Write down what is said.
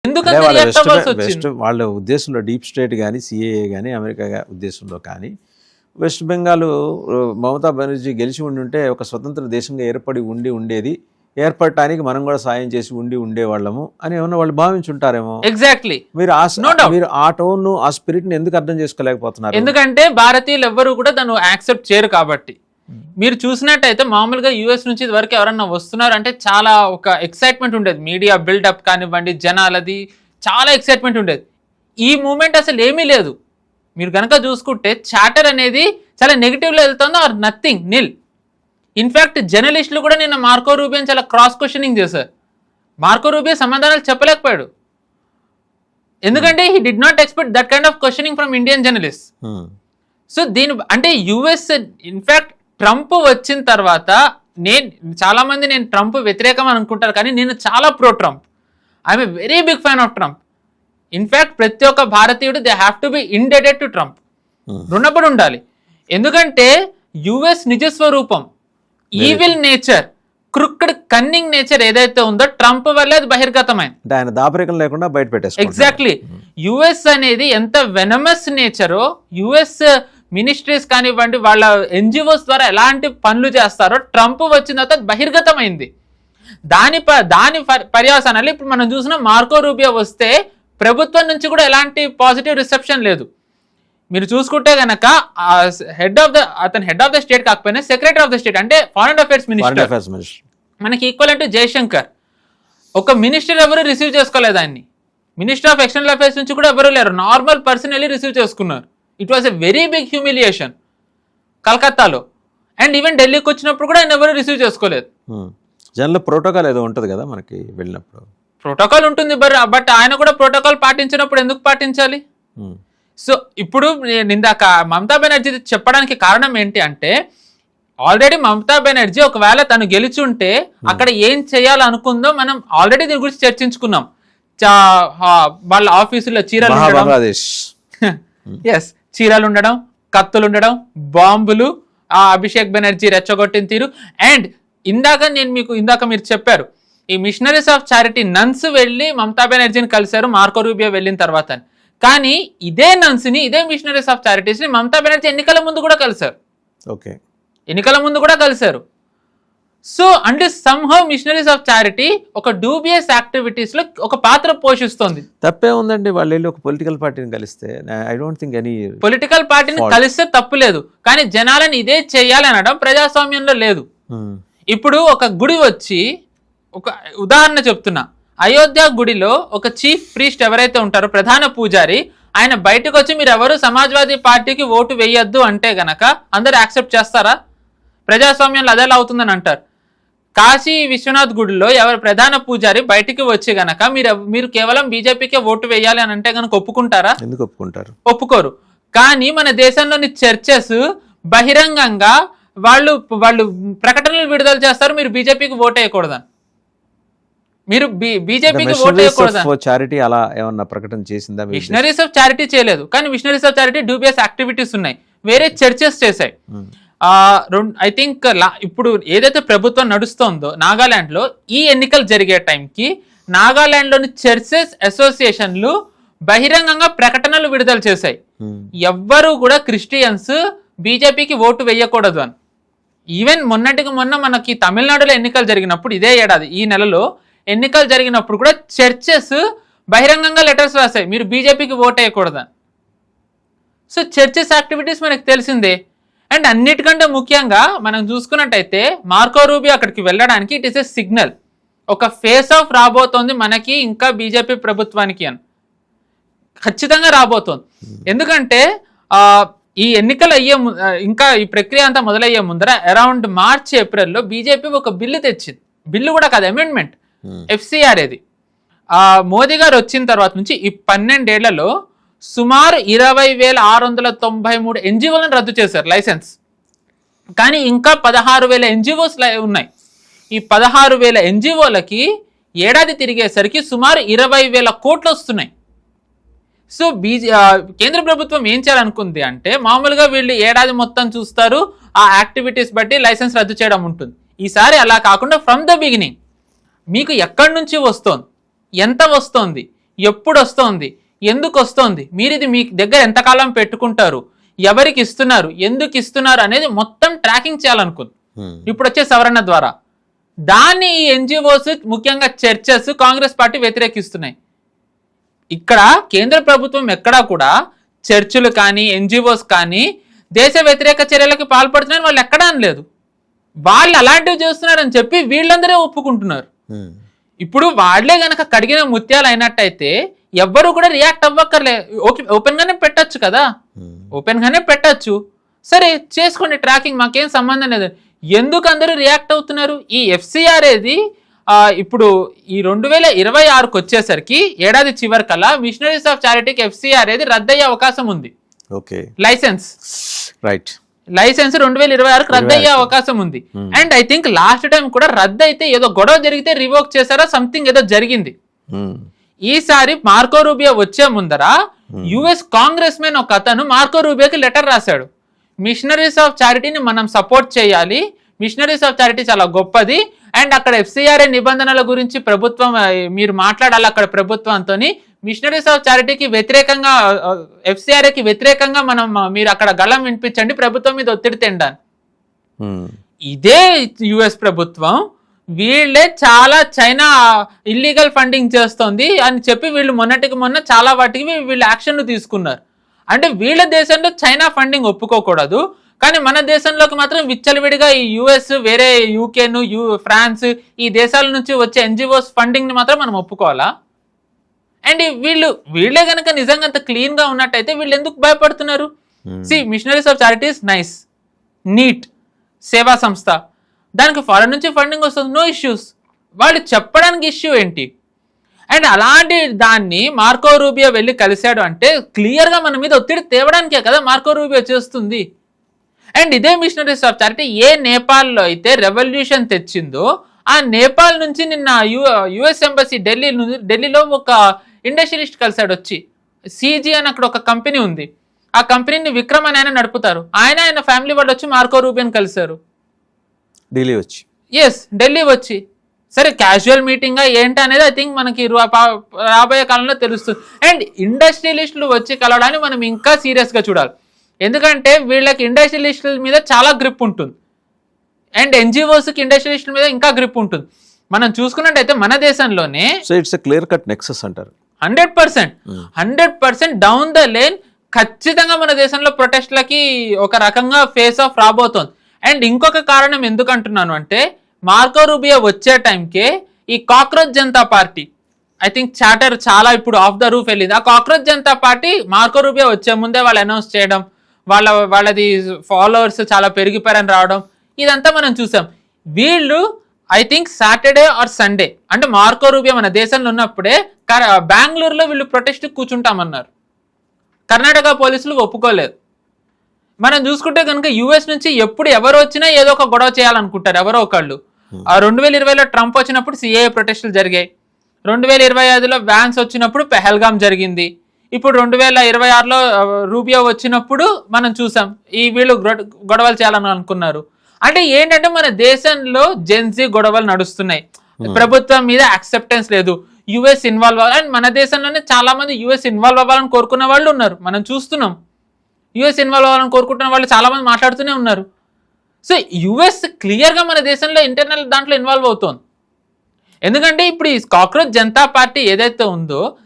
West వాళ్ళ ఉద్దేశంలో deep state కానీ సిఏఏ కానీ అమెరికా ఉద్దేశంలో కానీ వెస్ట్ బెంగాల్ మమతా బెనర్జీ గెలిచి ఉంటే ఒక స్వతంత్ర దేశంగా ఉండేది, ఏర్పడటానికి మనం కూడా సాయం చేసి ఉండేవాళ్ళము అని ఏమన్నా వాళ్ళు భావించుంటారేమో. ఎగ్జాక్ట్లీ. మీరు ఆ టోన్ ఆ స్పిరిట్ ని ఎందుకు అర్థం చేసుకోలేకపోతున్నారు? ఎందుకంటే భారతీయులు ఎవ్వరూ కూడా దాన్ని యాక్సెప్ట్ చేయరు కాబట్టి. మీరు చూసినట్టయితే మామూలుగా యుఎస్ నుంచి ఇది వరకు ఎవరన్నా వస్తున్నారు అంటే చాలా ఒక ఎక్సైట్మెంట్ ఉండేది, మీడియా బిల్డప్ కానివ్వండి, జనాలది చాలా ఎక్సైట్మెంట్ ఉండేది. ఈ మూమెంట్ అసలు ఏమీ లేదు. మీరు కనుక చూసుకుంటే చాటర్ అనేది చాలా నెగిటివ్లో వెళ్తుందో ఆర్ నథింగ్, నిల్. ఇన్ఫ్యాక్ట్ జర్నలిస్టులు కూడా నిన్న మార్కో రూబియోని చాలా క్రాస్ క్వశ్చనింగ్ చేశారు. మార్కో రూబియో సమాధానాలు చెప్పలేకపోయాడు, ఎందుకంటే he did not expect that kind of questioning from Indian journalist. So దీని అంటే యుఎస్ ఇన్ఫ్యాక్ట్ ట్రంప్ వచ్చిన తర్వాత చాలా మంది నేను ట్రంప్ వ్యతిరేకం అనుకుంటారు, కానీ నేను చాలా pro Trump. I'm a very big fan of Trump. In fact ప్రతి ఒక్క భారతీయుడు they have to be indebted to Trump, రుణపడి ఉండాలి. ఎందుకంటే యుఎస్ నిజస్వరూపం, evil nature, crooked cunning nature ఏదైతే ఉందో ట్రంప్ వల్లే అది బహిర్గతమైంది, ఆయన దాపరికం లేకుండా బయట పెట్టేస్తారు. ఎగ్జాక్ట్లీ. యుఎస్ అనేది ఎంత వెనమస్ నేచరో, యుఎస్ మినిస్ట్రీస్ కానివ్వండి, వాళ్ళ ఎన్జిఓస్ ద్వారా ఎలాంటి పనులు చేస్తారో ట్రంప్ వచ్చిన తర్వాత బహిర్గతమైంది. దాని పర్యవసానాలు ఇప్పుడు మనం చూసిన మార్కో రూబియో వస్తే ప్రభుత్వం నుంచి కూడా ఎలాంటి పాజిటివ్ రిసెప్షన్ లేదు. మీరు చూసుకుంటే గనక అతను హెడ్ ఆఫ్ ద స్టేట్ కాకపోయినా సెక్రటరీ ఆఫ్ ద స్టేట్ అంటే ఫారెన్ అఫైర్స్ మినిస్టర్, మనకి ఈక్వల్ టు జయశంకర్. ఒక మినిస్టర్ ఎవరు రిసీవ్ చేసుకోలేదు ఆయన్ని. మినిస్టర్ ఆఫ్ ఎక్స్టర్నల్ అఫైర్స్ నుంచి కూడా ఎవరు లేరు, నార్మల్ పర్సన్ వెళ్ళి రిసీవ్ చేసుకున్నారు. It was a very big humiliation కలకత్తాలో. అండ్ ఈవెన్ ఢిల్లీకి వచ్చినప్పుడు కూడా ఆయన ఎవరు రిసీవ్ చేసుకోలేదు. జనరల్ ప్రోటోకాల్ ఏదో ఉంటుంది కదా మనకి వెళ్ళినప్పుడు, ప్రోటోకాల్ ఉంటుంది, బట్ ఆయన కూడా ప్రోటోకాల్ పాటించినప్పుడు ఎందుకు పాటించాలి? సో ఇప్పుడు నేను ఇందాక మమతా బెనర్జీ చెప్పడానికి కారణం ఏంటి అంటే, ఆల్రెడీ మమతా బెనర్జీ ఒకవేళ తను గెలిచుంటే అక్కడ ఏం చేయాలనుకుందో మనం ఆల్రెడీ దీని గురించి చర్చించుకున్నాం. వాళ్ళ ఆఫీసులో చీరలు చీరలు ఉండడం, కత్తులు ఉండడం, బాంబులు, ఆ అభిషేక్ బెనర్జీ రెచ్చగొట్టిన తీరు. అండ్ ఇందాక మీరు చెప్పారు ఈ మిషనరీస్ ఆఫ్ చారిటీ నన్స్ వెళ్ళి మమతా బెనర్జీని కలిశారు మార్కో రూబియో వెళ్ళిన తర్వాత. కానీ ఇదే నన్స్ని, ఇదే మిషనరీస్ ఆఫ్ చారిటీస్ని మమతా బెనర్జీ ఎన్నికల ముందు కూడా కలిశారు. ఓకే, ఎన్నికల ముందు కూడా కలిశారు. సో అంటే సమ్హౌ మిషనరీస్ ఆఫ్ చారిటీ ఒక డూబియస్ యాక్టివిటీస్ లో ఒక పాత్ర పోషిస్తుంది. తప్పే ఉందండి, వాళ్ళు ఒక పొలిటికల్ పార్టీని కలిస్తే. I don't think any political పార్టీని కలిస్తే తప్పు లేదు, కానీ జనాలను ఇదే చేయాలి అనడం ప్రజాస్వామ్యంలో లేదు. ఇప్పుడు ఒక గుడి వచ్చి, ఒక ఉదాహరణ చెప్తున్నా, అయోధ్య గుడిలో ఒక చీఫ్ ప్రీస్ట్ ఎవరైతే ఉంటారో, ప్రధాన పూజారి, ఆయన బయటకు వచ్చి మీరు ఎవరు సమాజ్వాదీ పార్టీకి ఓటు వేయొద్దు అంటే గనక అందరు యాక్సెప్ట్ చేస్తారా? ప్రజాస్వామ్యంలో అదేలా అవుతుందని అంటారు. కాశీ విశ్వనాథ్ గుడిలో ఎవరు ప్రధాన పూజారి బయటికి వచ్చి గనక మీరు కేవలం బీజేపీకే ఓటు వేయాలి అని అంటే గనక ఒప్పుకుంటారా? ఎందుకు ఒప్పుకుంటారు? ఒప్పుకోరు. కానీ మన దేశంలోని చర్చెస్ బహిరంగంగా వాళ్ళు ప్రకటనలు విడుదల చేస్తారు, మీరు బీజేపీకి ఓటు వేయకూడదని. మీరు బీజేపీకి ఓటు వేయకూడదు. చారిటీ అలా ఏమన్నా ప్రకటన చేసిందా? మిషనరీస్ ఆఫ్ చారిటీ చేయలేదు, కానీ missionaries of charity dubious activities ఉన్నాయి, వేరే చర్చెస్ చేశాయి. ఐ థింక్ ఇప్పుడు ఏదైతే ప్రభుత్వం నడుస్తోందో నాగాలాండ్లో, ఈ ఎన్నికలు జరిగే టైంకి నాగాలాండ్లోని చర్చెస్ అసోసియేషన్లు బహిరంగంగా ప్రకటనలు విడుదల చేశాయి, ఎవ్వరూ కూడా క్రిస్టియన్స్ బీజేపీకి ఓటు వేయకూడదు అని. ఈవెన్ మొన్నటికి మొన్న మనకి తమిళనాడులో ఎన్నికలు జరిగినప్పుడు, ఇదే ఏడాది ఈ నెలలో ఎన్నికలు జరిగినప్పుడు కూడా చర్చెస్ బహిరంగంగా లెటర్స్ రాశాయి, మీరు బీజేపీకి ఓటు వేయకూడదని. సో చర్చెస్ యాక్టివిటీస్ మనకు తెలిసిందే. అండ్ అన్నిటికంటే ముఖ్యంగా మనం చూసుకున్నట్టయితే మార్కో రూబియో అక్కడికి వెళ్ళడానికి ఇట్ ఈస్ ఎ సిగ్నల్, ఒక ఫేస్ ఆఫ్ రాబోతోంది మనకి ఇంకా బీజేపీ ప్రభుత్వానికి అని. ఖచ్చితంగా రాబోతోంది. ఎందుకంటే ఈ ఎన్నికలు ఇంకా ఈ ప్రక్రియ అంతా మొదలయ్యే ముందర అరౌండ్ మార్చ్ ఏప్రిల్లో బీజేపీ ఒక బిల్లు తెచ్చింది, బిల్లు కూడా కాదు, అమెండ్మెంట్, FCR. ఇది మోదీ గారు వచ్చిన తర్వాత నుంచి ఈ 12 ఏళ్లలో సుమారు 20,693 ఎన్జిఓలను రద్దు చేశారు లైసెన్స్. కానీ ఇంకా 16,000 ఎన్జిఓస్ ఉన్నాయి. ఈ 16,000 ఎన్జిఓలకి ఏడాది తిరిగేసరికి సుమారు 20,000 కోట్లు వస్తున్నాయి. సో కేంద్ర ప్రభుత్వం ఏం చేయాలనుకుంది అంటే, మామూలుగా వీళ్ళు ఏడాది మొత్తం చూస్తారు, ఆ యాక్టివిటీస్ బట్టి లైసెన్స్ రద్దు చేయడం ఉంటుంది. ఈసారి అలా కాకుండా ఫ్రమ్ ద బిగినింగ్ మీకు ఎక్కడి నుంచి వస్తోంది, ఎంత వస్తోంది, ఎప్పుడు వస్తోంది, ఎందుకు వస్తోంది, మీరు ఇది మీ దగ్గర ఎంతకాలం పెట్టుకుంటారు, ఎవరికి ఇస్తున్నారు, ఎందుకు ఇస్తున్నారు అనేది మొత్తం ట్రాకింగ్ చేయాలనుకుంది ఇప్పుడు వచ్చే సవరణ ద్వారా. దాన్ని ఈ ఎన్జిఓస్ ముఖ్యంగా చర్చెస్ కాంగ్రెస్ పార్టీ వ్యతిరేకిస్తున్నాయి. ఇక్కడ కేంద్ర ప్రభుత్వం ఎక్కడా కూడా చర్చిలు కానీ ఎన్జిఓస్ కానీ దేశ వ్యతిరేక చర్యలకు పాల్పడుతున్నారని వాళ్ళు ఎక్కడా అనలేదు. వాళ్ళు అలాంటివి చేస్తున్నారని చెప్పి వీళ్ళందరూ ఒప్పుకుంటున్నారు. ఇప్పుడు వాళ్లే గనక కడిగిన ముత్యాలు అయినట్టయితే ఎవ్వరు కూడా రియాక్ట్ అవ్వక్కర్లే, ఓపెన్ గానే పెట్టచ్చు కదా, ఓపెన్ గానే పెట్టచ్చు. సరే చేసుకోండి ట్రాకింగ్, మాకేం సంబంధం లేదు. ఎందుకు అందరూ రియాక్ట్ అవుతున్నారు? ఈ ఎఫ్సిఆర్ ఏది ఇప్పుడు ఈ 2026కు వచ్చేసరికి ఏడాది చివరికల్లా మిషనరీస్ ఆఫ్ చారిటీకి ఎఫ్సిఆర్ ఏది రద్దయ్యే అవకాశం ఉంది. లైసెన్స్ 2026కు రద్దయ్యే అవకాశం ఉంది. And I think last time కూడా రద్దు అయితే ఏదో గొడవ జరిగితే రివోక్ చేశారా, సంథింగ్ ఏదో జరిగింది. ఈసారి మార్కో రూబియో వచ్చే ముందర యుఎస్ కాంగ్రెస్ మెన్ ఒక అతను మార్కో రూబియోకి లెటర్ రాశాడు, మిషనరీస్ ఆఫ్ చారిటీని మనం సపోర్ట్ చేయాలి, మిషనరీస్ ఆఫ్ చారిటీ చాలా గొప్పది, అండ్ అక్కడ ఎఫ్సిఆర్ఏ నిబంధనల గురించి ప్రభుత్వం మీరు మాట్లాడాలి అక్కడ ప్రభుత్వంతో, మిషనరీస్ ఆఫ్ చారిటీకి వ్యతిరేకంగా ఎఫ్సిఆర్ఏకి వ్యతిరేకంగా మీరు అక్కడ గళం వినిపించండి, ప్రభుత్వం మీద ఒత్తిడి తెండాలి. ఇదే యుఎస్ ప్రభుత్వం వీళ్ళే చాలా చైనా ఇల్లీగల్ ఫండింగ్ చేస్తోంది అని చెప్పి వీళ్ళు మొన్నటికి మొన్న చాలా వాటికి వీళ్ళు యాక్షన్లు తీసుకున్నారు. అంటే వీళ్ళ దేశంలో చైనా ఫండింగ్ ఒప్పుకోకూడదు, కానీ మన దేశంలోకి మాత్రం విచ్చలవిడిగా ఈ యుఎస్, వేరే యూకేను, ఫ్రాన్స్ ఈ దేశాల నుంచి వచ్చే ఎన్జిఓస్ ఫండింగ్ ని మాత్రం మనం ఒప్పుకోవాలా? అండ్ వీళ్ళే కనుక నిజంగా అంత క్లీన్ గా ఉన్నట్టయితే వీళ్ళు ఎందుకు భయపడుతున్నారు? Missionaries of charities nice, neat, సేవా సంస్థ, దానికి ఫారెన్ నుంచి ఫండింగ్ వస్తుంది, నో ఇష్యూస్. వాళ్ళు చెప్పడానికి ఇష్యూ ఏంటి? అండ్ అలాంటి దాన్ని మార్కో రూబియో వెళ్ళి కలిశాడు అంటే క్లియర్గా మన మీద ఒత్తిడి తేవడానికే కదా మార్కో రూబియో చేస్తుంది. అండ్ ఇదే మిషనరీస్ ఆఫ్ చారిటీ ఏ నేపాల్లో అయితే రెవల్యూషన్ తెచ్చిందో ఆ నేపాల్ నుంచి నిన్న యుఎస్ ఎంబసీ ఢిల్లీలో ఒక ఇండస్ట్రియలిస్ట్ కలిశాడు వచ్చి, సిజీ అని అక్కడ ఒక కంపెనీ ఉంది, ఆ కంపెనీని విక్రమ్ అని ఆయన నడుపుతారు, ఆయన ఫ్యామిలీ వాళ్ళు వచ్చి మార్కో రూబియోని కలిశారు ఢిల్లీ వచ్చి. సరే క్యాజువల్ మీటింగ్ ఏంటి అనేది ఐ థింక్ మనకి రాబోయే కాలంలో తెలుస్తుంది. అండ్ ఇండస్ట్రియలిస్టులు వచ్చి కలవడాన్ని మనం ఇంకా సీరియస్గా చూడాలి, ఎందుకంటే వీళ్ళకి ఇండస్ట్రియలిస్టుల మీద చాలా గ్రిప్ ఉంటుంది అండ్ ఎన్జిఓస్కి ఇండస్ట్రియలిస్టుల మీద ఇంకా గ్రిప్ ఉంటుంది. మనం చూసుకున్నట్టయితే మన దేశంలోనే ఇట్స్ క్లియర్ కట్ నెక్సస్ అంటారు 100% డౌన్ ద లేన్ ఖచ్చితంగా మన దేశంలో ప్రొటెస్ట్లకి ఒక రకంగా ఫేస్ ఆఫ్ రాబోతోంది. అండ్ ఇంకొక కారణం ఎందుకు అంటున్నాను అంటే మార్కో రూబియో వచ్చే టైంకే ఈ cockroach Janata party I think chatter చాలా ఇప్పుడు ఆఫ్ ద రూఫ్ వెళ్ళింది. ఆ cockroach Janata party Marco Rubio వచ్చే ముందే వాళ్ళు అనౌన్స్ చేయడం, వాళ్ళది ఫాలోవర్స్ చాలా పెరిగిపోయారని రావడం, ఇదంతా మనం చూసాం. వీళ్ళు I think Saturday or Sunday అంటే మార్కో రూబియో మన దేశంలో ఉన్నప్పుడే బెంగళూరులో వీళ్ళు ప్రొటెస్ట్ కూర్చుంటామన్నారు. కర్ణాటక పోలీసులు ఒప్పుకోలేదు. మనం చూసుకుంటే కనుక యుఎస్ నుంచి ఎప్పుడు ఎవరు వచ్చినా ఏదో ఒక గొడవ చేయాలనుకుంటారు ఎవరో ఒకళ్ళు. 2020లో ట్రంప్ వచ్చినప్పుడు సిఏఏ ప్రొటెస్టులు జరిగాయి, 2025లో వ్యాన్స్ వచ్చినప్పుడు పెహల్గాం జరిగింది, ఇప్పుడు 2026లో రూబియో వచ్చినప్పుడు మనం చూసాం ఈ వీళ్ళు గొడవలు చేయాలని అనుకున్నారు. అంటే ఏంటంటే మన దేశంలో జెన్సీ గొడవలు నడుస్తున్నాయి, ప్రభుత్వం మీద యాక్సెప్టెన్స్ లేదు, యుఎస్ ఇన్వాల్వ్ అవ్వాలి. అండ్ మన దేశంలోనే చాలా మంది యుఎస్ ఇన్వాల్వ్ అవ్వాలని కోరుకున్న వాళ్ళు ఉన్నారు, మనం చూస్తున్నాం. యుఎస్ ఇన్వాల్వ్ అవ్వాలని కోరుకుంటున్న వాళ్ళు చాలా మంది మాట్లాడుతూనే ఉన్నారు. సో యుఎస్ క్లియర్గా మన దేశంలో ఇంటర్నల్ దాంట్లో ఇన్వాల్వ్ అవుతోంది. ఎందుకంటే ఇప్పుడు ఈ కాక్రోచ్ జనతా పార్టీ ఏదైతే ఉందో